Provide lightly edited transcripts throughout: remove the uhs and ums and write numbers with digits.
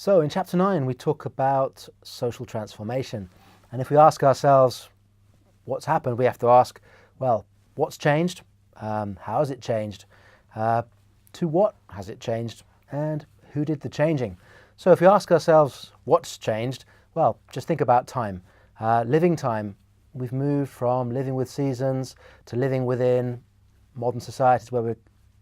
So in chapter 9 we talk about social transformation, and if we ask ourselves what's happened, we have to ask, well, what's changed? How has it changed? To what has it changed? And who did the changing? So if we ask ourselves what's changed, well, just think about time. Living time. We've moved from living with seasons to living within modern societies where we're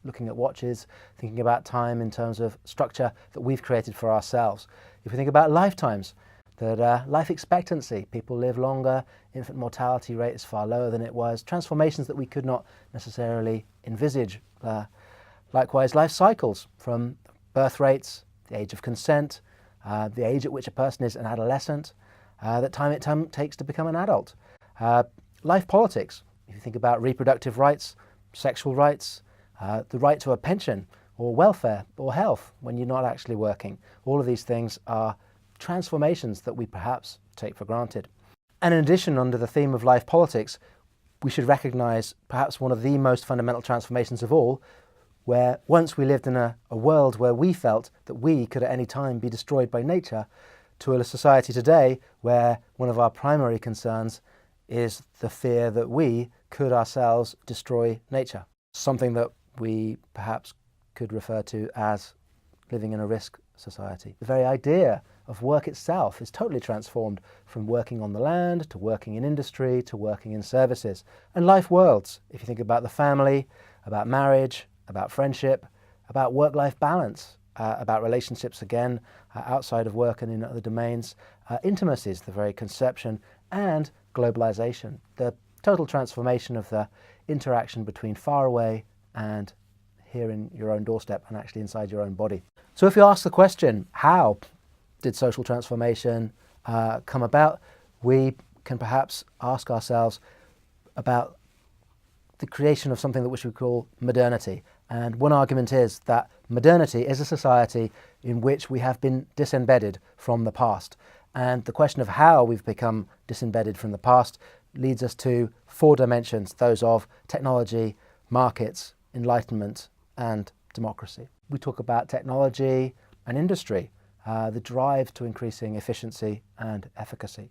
looking at watches, thinking about time in terms of structure that we've created for ourselves. If we think about lifetimes, that life expectancy, people live longer, infant mortality rate is far lower than it was, transformations that we could not necessarily envisage. Likewise, life cycles, from birth rates, the age of consent, the age at which a person is an adolescent, the time it takes to become an adult. Life politics, if you think about reproductive rights, sexual rights, the right to a pension or welfare or health when you're not actually working. All of these things are transformations that we perhaps take for granted. And in addition, under the theme of life politics, we should recognize perhaps one of the most fundamental transformations of all, where once we lived in a world where we felt that we could at any time be destroyed by nature, to a society today where one of our primary concerns is the fear that we could ourselves destroy nature. Something that we perhaps could refer to as living in a risk society. The very idea of work itself is totally transformed, from working on the land to working in industry to working in services. And life worlds, if you think about the family, about marriage, about friendship, about work-life balance, about relationships again, outside of work and in other domains, intimacies, the very conception, and globalization, the total transformation of the interaction between far away and here in your own doorstep and actually inside your own body. So if you ask the question, how did social transformation come about, we can perhaps ask ourselves about the creation of something that which we call modernity. And one argument is that modernity is a society in which we have been disembedded from the past. And the question of how we've become disembedded from the past leads us to 4 dimensions, those of technology, markets, enlightenment, and democracy. We talk about technology and industry, the drive to increasing efficiency and efficacy.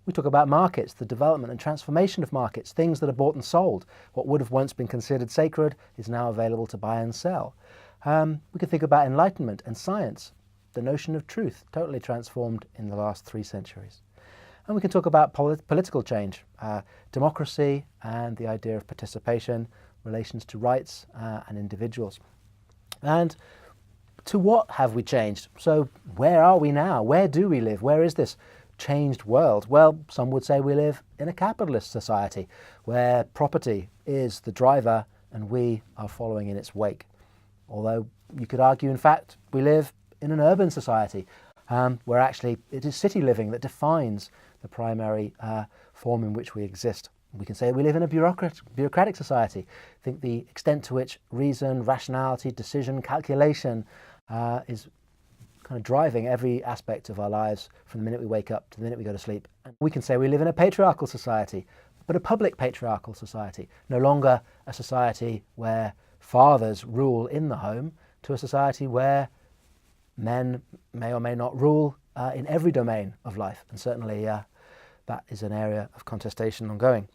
We talk about markets, the development and transformation of markets, things that are bought and sold. What would have once been considered sacred is now available to buy and sell. We can think about enlightenment and science, the notion of truth, totally transformed in the last 3 centuries. And we can talk about political change, democracy and the idea of participation, relations to rights and individuals. And to what have we changed? So where are we now? Where do we live? Where is this changed world? Well, some would say we live in a capitalist society where property is the driver and we are following in its wake. Although you could argue, in fact, we live in an urban society where actually it is city living that defines the primary form in which we exist. We can say we live in a bureaucratic society. I think the extent to which reason, rationality, decision, calculation is kind of driving every aspect of our lives from the minute we wake up to the minute we go to sleep. And we can say we live in a patriarchal society, but a public patriarchal society, no longer a society where fathers rule in the home, to a society where men may or may not rule in every domain of life. And certainly that is an area of contestation ongoing.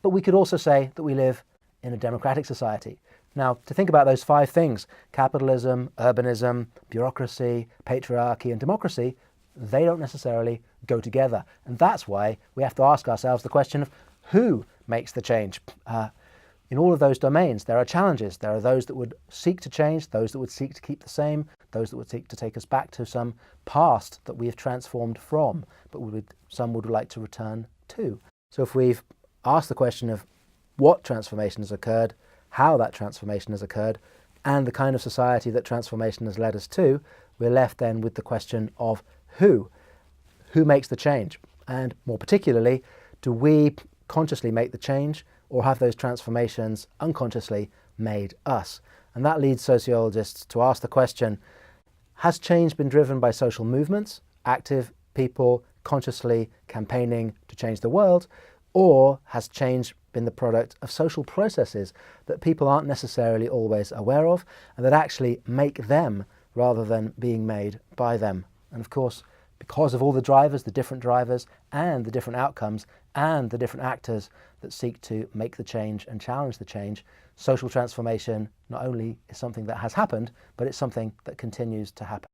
But we could also say that we live in a democratic society. Now, to think about those 5 things, capitalism, urbanism, bureaucracy, patriarchy, and democracy, they don't necessarily go together. And that's why we have to ask ourselves the question of who makes the change. In all of those domains, there are challenges. There are those that would seek to change, those that would seek to keep the same, those that would seek to take us back to some past that we have transformed from, but some would like to return to. So if we've asked the question of what transformation has occurred, how that transformation has occurred, and the kind of society that transformation has led us to, we're left then with the question of who. Who makes the change? And more particularly, do we consciously make the change, or have those transformations unconsciously made us? And that leads sociologists to ask the question, has change been driven by social movements, active people consciously campaigning to change the world, or has change been the product of social processes that people aren't necessarily always aware of and that actually make them rather than being made by them? And of course, because of all the drivers, the different drivers, and the different outcomes, and the different actors that seek to make the change and challenge the change, social transformation not only is something that has happened, but it's something that continues to happen.